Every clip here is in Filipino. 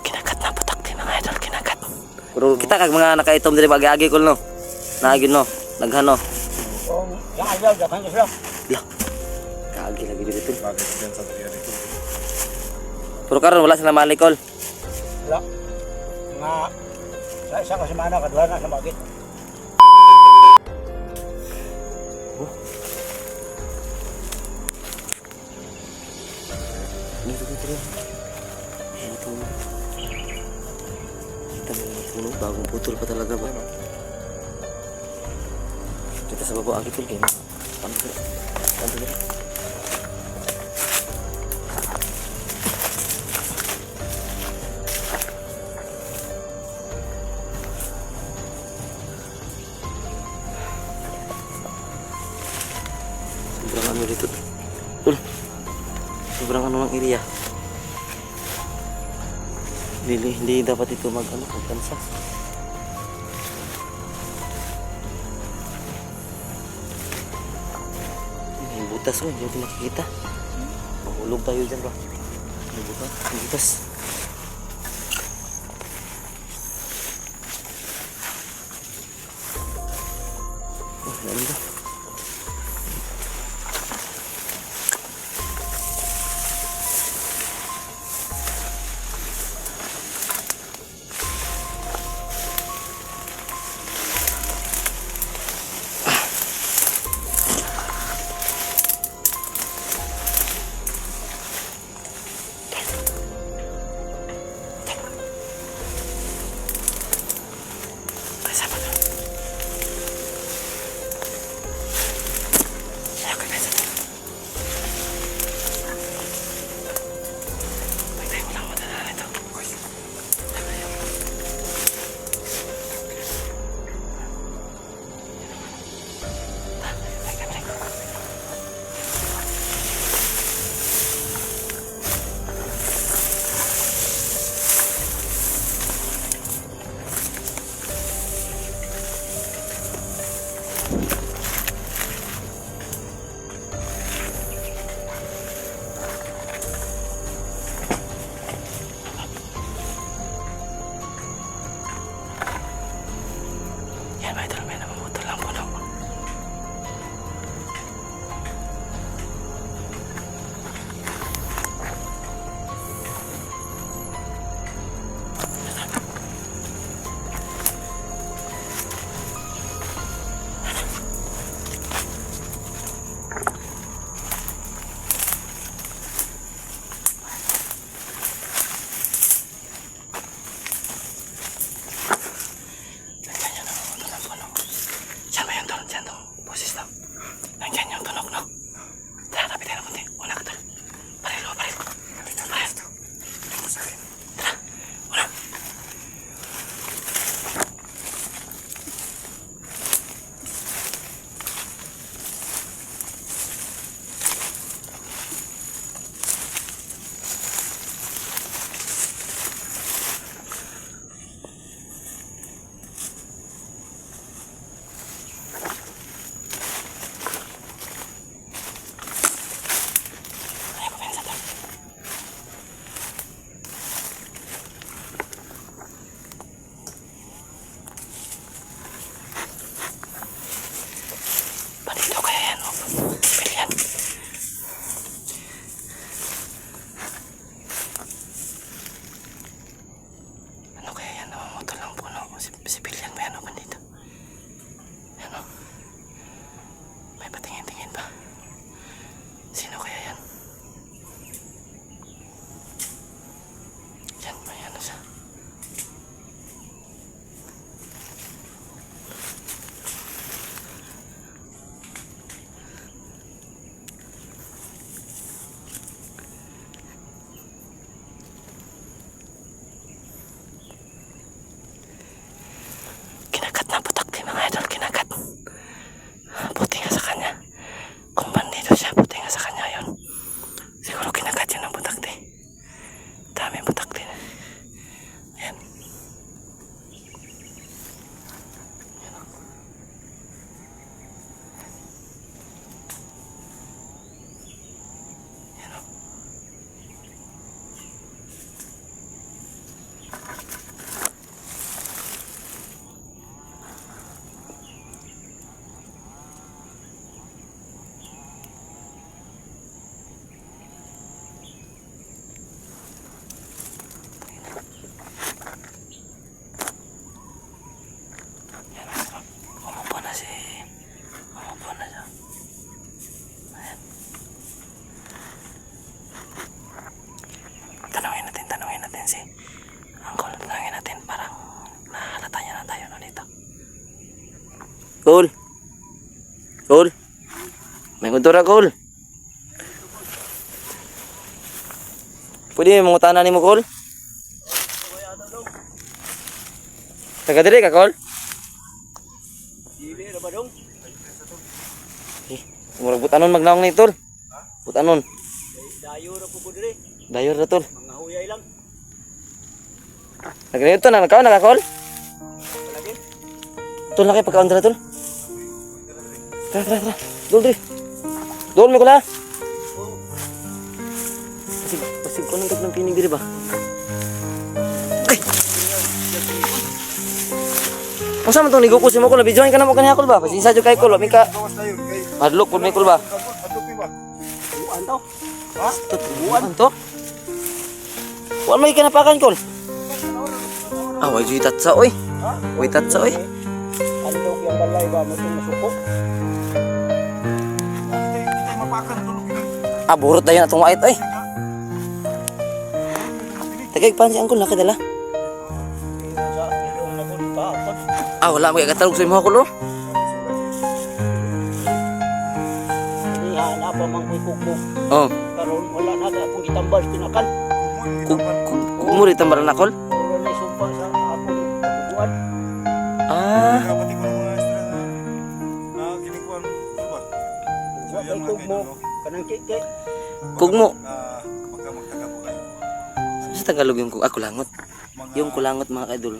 Kinagat na putak din mga idol, kinagat. Pero kita kag mga nakaitom diri agi-agi ko no. Naagin no, naghano. Kung yang ayaw, dakan ka sila. Lah. Kaagi lagi dito. Bakit yan sa area dito? Pero karon wala sila malikol. Wala. Nga, sa isang kasimana, kaduha na sa bagit. Dito. Ito. Kita mo yung puno, bagong putol pa talaga ba? Kita sa baba ang kitol kayo. Ano dito? Sobrang ano dito. Sobrang ano ng area. Hindi dapat ito magkansa. May butas oh, hindi natin makikita. Mahulog tayo dyan ba? May butas. Oh, meron ba? Kol. Kol. May kuntura, Kol. Pwede mo tanan nimo, Kol? Taga diri ka, Kol? Dili na ba dong? Murag butanon magnaong ni tol. Butanon. Dayo na po ko diri. Dayor na tol. Mga huyay lang. Nagreto na nakaw nakakol. Lagi. Tol na kay pagkaon dira tol. Tara. Dol diri. Dol mo ko la. Pasig ko nang ng pinig diri ba? Ay. Unsa man tong ligo ko si mo ko na videoan ka na mo kaniya kol ba? Pasisa jud kay kol, mi ka. Gawas dayon kay. Hadlok pud mi kol ba? Adlok ba? Buan to. Ha? Buwan to. Buwan may kanapakan kol. Ah, way jud tatsa oy. Ha? Way tatsa oy. Andog yung balay ba mo itong masuko? Hindi mapakan tulog yun. Ah, burot dayon atong wait oy. Tagay pan si angkol nakadala. Sa ilong na kung paapot. Ah, wala magkatalog sa imo ko lo. Hindi hanap mang may kukmo. Oh, Karon wala na akong itambal tinakan. kumuri tambaran na kol. Wala na isumpa sa akong kabubuan. Ah, Kapatid ko ng mga extra na ginikuan ba? So Wala yan may mga kukmo. kaidol, no? Kanang kike. kugmo. Pagka magtaga po kayo. Sa Tagalog yung ako langot. Mga, Yung kulangot mga kaidol.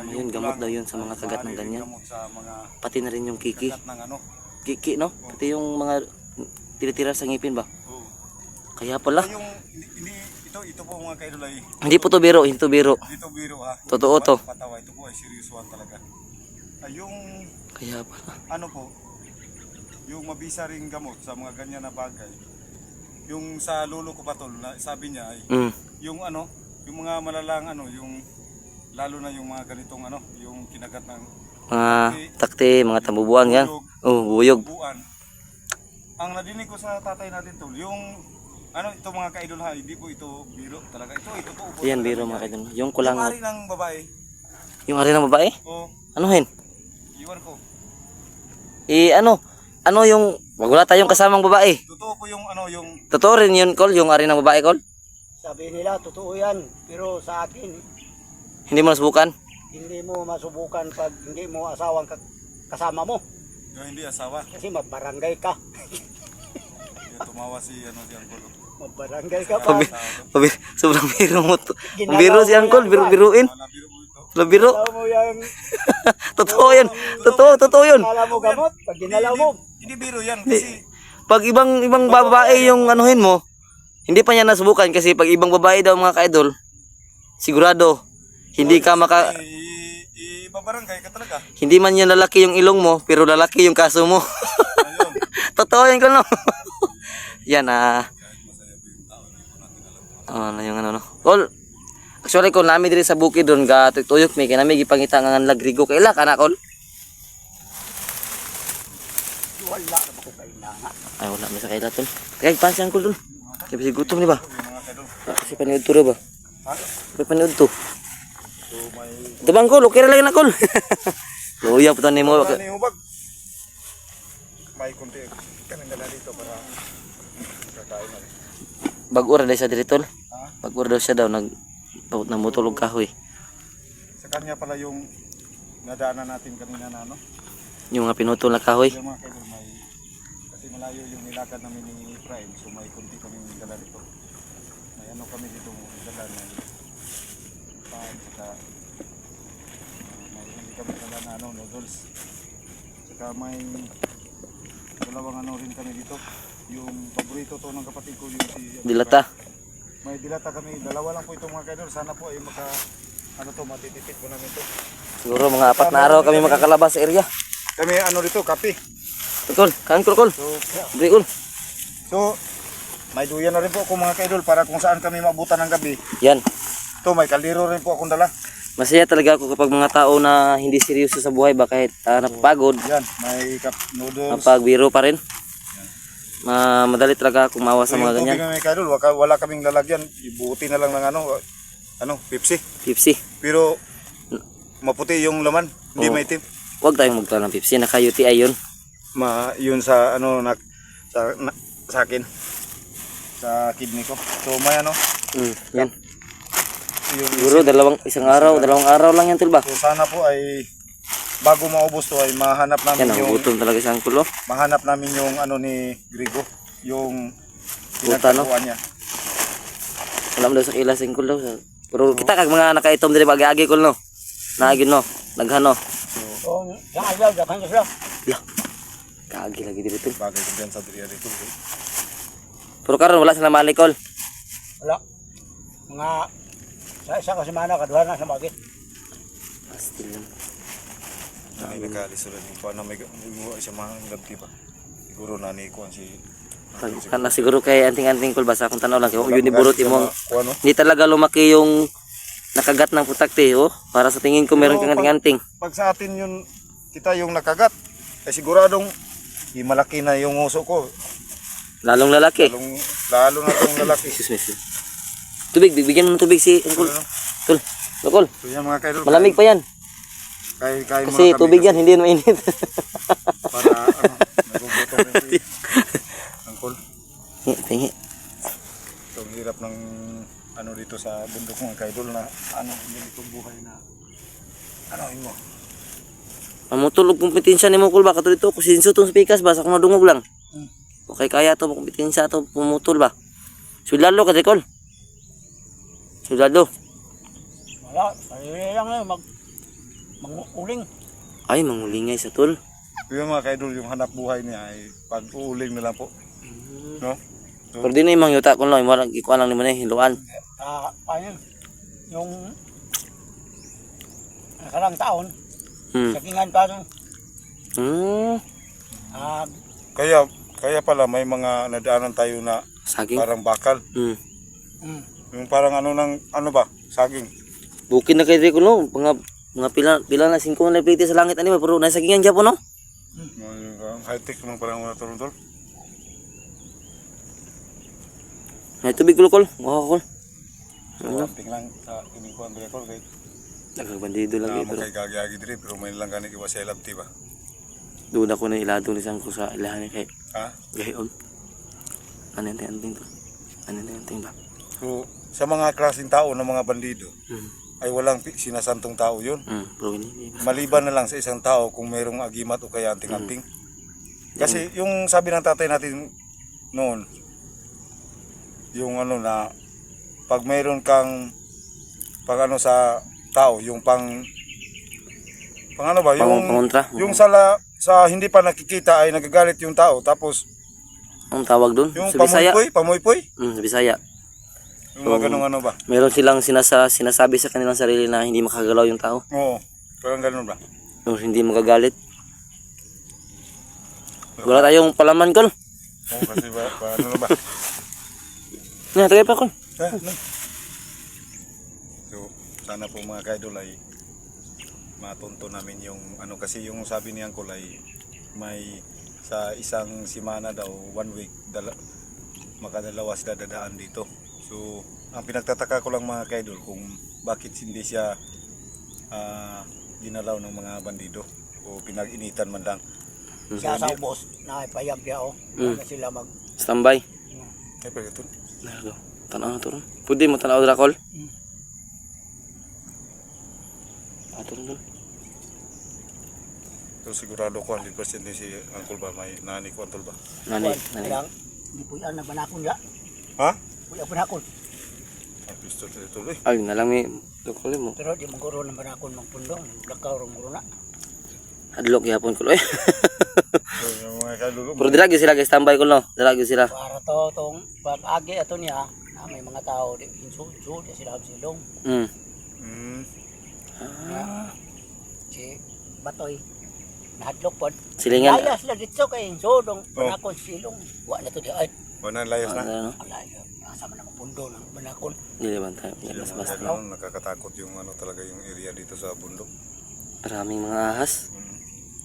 yung Yun, gamot kulang, daw yun sa mga kagat ng maaari ganyan. gamot sa mga Pati na rin yung kiki. kagat ng ano. Kiki, no? Pati yung mga tira-tira sa ngipin ba? Oo. Kaya pala. Yung hindi ito po mga kaidol ay Hindi po to biro, hindi to biro. dito biro ha. Totoo to. Patawa ito po ay serious one talaga. Ay yung Kaya pala. ano po, yung mabisa ring gamot sa mga ganyan na bagay. Yung sa lolo ko patol na sabi niya ay Mm. yung ano, yung mga malalang ano, yung lalo na yung mga ganitong ano, yung kinagat ng Mga takte, mga tambubuan yan. Oh, buyog. buwan. Ang nadinig ko sa tatay natin tol, yung ano ito mga kaidol ha, hindi po ito biro talaga. Ito po. Yan biro mga kaidol. Yung Yung kulangot. ari ng babae. Yung ari ng babae? O, Anuhin? iwan ko. Ano yung, wala tayong kasamang babae. Totoo po yung ano, yung Totoo rin yun, Kol, yung ari ng babae, Kol. Sabi nila totoo yan. Pero sa akin Hindi mo nasubukan. hindi mo masubukan pag hindi mo asawang kasama mo. yung hindi asawa. Kasi mabarangay ka. Yung tumawa si ano si Angkolo. Mabarangay ka pa. Sobrang biro mo to. Ginagawa Biro si mo Angkol, yan, biruin. Wala biro po ito. Wala biro. Alam mo yung Totoo yan. Totoo yun. alam mo gamot. Pag ginalaw mo. Hindi biro yan kasi Pag ibang babae yung anuhin mo, hindi pa niya nasubukan kasi pag ibang babae daw mga ka-idol, sigurado hindi ka ibabarangay ka talaga. hindi man yan lalaki yung ilong mo, pero lalaki yung kaso mo. Ayun. Totoo yan ko no. Yan ano yung ano no. Kol. Actually kung nami diri sa bukid doon ga tuyok may kanami gipangita nga lagrigo kaila kana kol. Wala na ko kailangan. Ay wala may sa kaila tol. Kaya pansi ang kol dun. Kaya si gutom ni ba? Yung mga kaidol. Kasi panood to ra ba? Ha? May panood to. So may Tabang kol, okay ra lang na kol. Luya po ni mo. ano yung bag? May konti kanang dala dito para kakain na rin. Bag-ura daw sa diretol. Ha? Bag-ura daw siya daw namutulog kahoy. Sa kanya pala yung nadaanan natin kanina na ano. Yung mga pinutol na kahoy. Yung mga kaidol may kasi malayo yung nilakad namin ni Prime so may konti kami dala dito. May ano kami dito dala na pan saka may hindi kami dala na ano noodles. Saka may dalawang ano rin kami dito. Yung paborito to ng kapatid ko yung si Dilata. May dilata kami, dalawa lang po itong mga kaidol. Sana po ay ano to, matitipid po namin to. Siguro mga 4 na araw kami makakalabas sa area. Kami ano dito, kape. Kol, kain kol. So, Bri kol. so may duyan na rin po ako mga kaidol para kung saan kami maabutan ng gabi. Yan. Ito, may kaldero rin po akong dala. Masaya talaga ako kapag mga tao na hindi seryoso sa buhay ba kahit napapagod, Yan, may noodles. napagbiro pa rin. Madali talaga akong mawa sa So, mga yung ganyan. tubig mga kaidol, wala kaming lalagyan. Ibuti na lang ng Pepsi. Pepsi. Pero maputi yung laman, hindi Oo. maitim. Huwag tayong magtawa ng Pepsi. Naka-UTI yun. Yun sa ano sa akin. Sa kidney ko. So may ano, Yan. yung Siguro isang araw, dalawang araw lang yan, tol ba? so sana po ay bago maubos to ay mahanap namin Yan, yung nagugutom talaga isang kulo. mahanap namin yung ano ni Grigo, yung Buta, no? pinagkakuan niya. Wala mo daw sa kilas yung kulo. Pero kita kag mga nakaitom diri agi kul no. Naagin no. Naghano. Kung sa ayaw, dakan ka sila. Lah. Kaagi lagi diri tol. Bagay ko diyan sa diriya dito. Pero karon wala sila malikol. Wala. Mga sa isang kasimana, kaduha na sa bagit. Pastil lang. Ay nagkaalis ulit yung paano may siya mga gabi pa. Siguro na ni kuan si Kana siguro kay anting-anting kul basa kung tanaw lang kay yun ni burot imong kuan no. hindi talaga lumaki yung nakagat ng putakte oh. Para sa tingin ko meron kang anting-anting. Pag sa atin yun kita yung nakagat ay siguradong malaki na yung uso ko. Lalong lalaki. Lalo na tong lalaki. Excuse me. Tubig, bigyan mo ng tubig si Uncle. Tol. Lokol. So yan mga kaidol. Malamig pa yan. Kay Kasi tubig yan, hindi na mainit. para ano, nagugutom rin si Uncle. Tingi. So ang hirap ng ano dito sa bundok mga kaidol na ano ganitong buhay na ano mo. Mamutulog kompetensya ni mo kul ba kato dito kusinso tong speakers basa kung nadungog lang. Okay kaya to kompetensya to pumutol ba. Sulalo ka kol. Sulalo. Wala. Ay lang na manguling. Ay mangulingay sa tol. Yung mga kaidol yung hanap buhay niya ay pag-uuling na lang po. No? So, Pero di na imang yuta kung lang ikuan lang ni mo na hiluan. Ayun. Yung nakalang taon, sakingan pa nung kaya pala may mga nadaanan tayo na Saging. parang bakal. Yung parang ano ba? Saging. Bukin na kay Rico no. Mga pila na 5 na plate sa langit ani ba pero nasagingan gyapon no. Yung high-tech naman parang mga turun-turun. May tubig kulkol. Wow kol. So, anting lang sa kinikuan dito ko kay Nagbandido lang ito. makay diri pero may lang gani iwas sa labti ba. Doon ako na iladong ni sang ko sa ilahan ni kay Ha? gayon. Ano yung anting to? Ano yung anting ba? So, sa mga klaseng tao ng mga bandido ay walang sinasantong tao yun. Pero hindi. Maliban na lang sa isang tao kung mayroong agimat o kaya anting-anting. Kasi yung sabi ng tatay natin noon, yung ano na pag mayroon kang pag ano sa tao, yung pang ano ba, yung Pangontra. yung sa hindi pa nakikita ay nagagalit yung tao tapos Ang tawag doon? yung Sa Bisaya. pamoypoy, Sa Bisaya. yung mga ganung ano ba? Meron silang sinasabi sa kanilang sarili na hindi makagalaw yung tao. Oo, parang ganun ba? Yung hindi magagalit. Wala tayong palaman kol. Oo, kasi ano ba? Nga, tagay pa kol. No. So, sana po mga kaidol ay matunto namin yung ano kasi yung sabi ni Uncle ay may sa isang simana daw 1 week makadalawa sila dadaan dito. So, ang pinagtataka ko lang mga kaidol kung bakit hindi siya ginalaw ng mga bandido o pinag-initan man lang. siya sa ubos, nakipayag niya o. Na sila mag... Standby. Ay, pero ito. Tanaw na to ron. Pwede mo tanaw dra kol. Ato ron. So, sigurado ko 100% din si Uncle ba may nani ko Uncle ba? Nani. Ilang, hindi po yan na banakon niya. Ha? Puya banakon. Ang pistol ito eh. Ay, nalang may lokol mo. Pero di mong ng banakon mong pundong. Lakaw rong muro na. Adlok yapon kol. Oy. So, yung mga kaidol Pero dira gyud sila guys, standby kol no. Dira gyud sila. Para to, tong pag-agi ato niya, na may mga tao, di inso, di sila silong. Si Batoy, nahadlok po. Silingan. Layas na dito kay inso, dong banakon silong. Wa na to di ay. Wala layas na. Ano? Alayo, nasama na pundo ng banakon. Dili man tayo. Mas basta. Ano, nakakatakot yung ano talaga yung area dito sa bundok. Maraming mga ahas.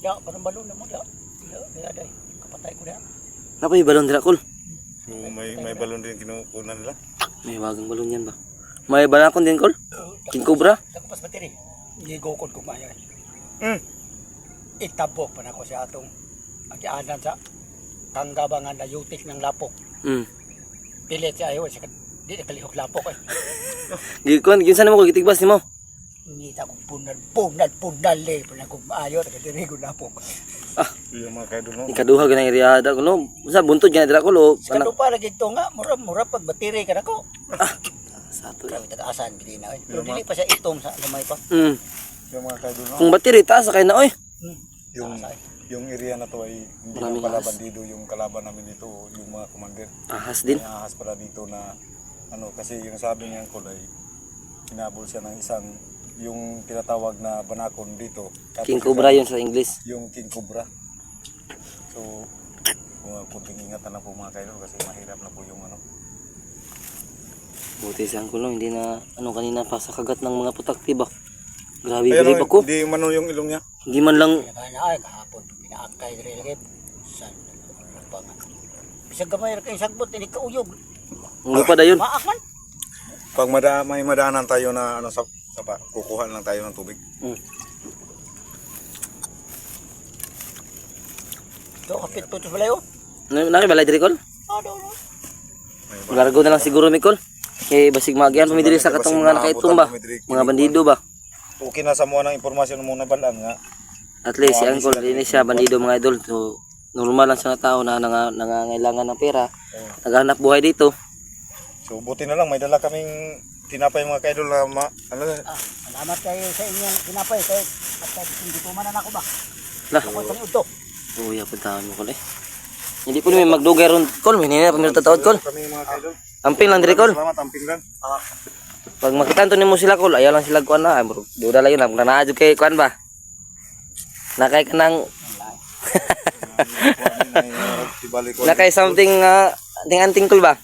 Ya, parang balon na mo ya. Ya, day. Kapatay ko na. Napay balon dira kol. So, may balon din kinukunan nila. May wagang balon yan ba? May balakon din kol. King Cobra. Takupas bateri. Hindi gokod ko maya. itabok pa na ko sa atong agianan sa kanggabangan na yutik ng lapok. Pilit siya ayo sa di na kalihok lapok eh. Gikon, ginsan mo ko gitigbas nimo. Nita ko punal le pa na ko maayo taga diri ko lapok. Yung mga kaidol no. Ikaduha ganang iriada ko no. Sa buntod gina dira ko lo. Sa pa lagi ito nga mura pag batiri ka na ko. Sa to. Grabe tagaasan gidi na eh. Pero dili pa siya itom sa lamay pa. Yung mga kaidol no. Kung battery taas sa kay na oy. Yung area na to ay hindi Maraming lang pala ahas. bandido yung kalaban namin dito, yung mga commander. Ahas din. May ahas pala dito na ano kasi yung sabi ng Uncle ay kinabol siya ng isang yung tinatawag na banakon dito. Tapos King Cobra yun sa English. yung King Cobra. So kunting ingatan na po mga kaidol kasi mahirap na po yung ano. Buti sa angkulo, hindi na ano kanina pa sa kagat ng mga putak, diba? Grabe, Ayun, bilib ako. hindi man yung ilong niya. Hindi man lang, Ay kahapon pinaakay diri lagi. San pa nga. Bisag gamay ra kay sagbot ini kauyog. ano pa dayon? Maak man. Pag may madaanan tayo na ano sa pa, kukuha lang tayo ng tubig. Do kapit putos balayo. Nakibalay diri kol? Ano. Largo na lang siguro Mikol. Kay basig magian pamidiri sa katong mga nakaitumba. Mga bandido ba? Okay na sa mga ng impormasyon muna balaan nga. At least si Angkol, hindi siya bandido mga idol. So, normal lang siya na tao na nangangailangan ng pera. Naghahanap buhay dito. So buti na lang may dala kaming tinapay mga kaidol na ano Salamat kayo sa inyo kinapay kay at hindi ko man ako ba. Lah, Ako pang udto. uya po taon mo kol eh. Hindi po may magdugay ron kol, hindi na pamilya tawad kol. kami mga kaidol. Amping lang diri kol. Salamat, amping lang. Pag makitanto nimo sila kol, ayaw lang sila kuan na. Ay, duda lang yun. Naadyo kay kuan ba? Nakay ka ng nakay something anting-anting kol ba?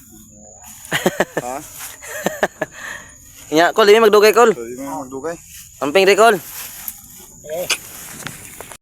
Ha? Nya kol, hindi magdugay kol. So, yung mga magdugay. Amping ri kol. Eh,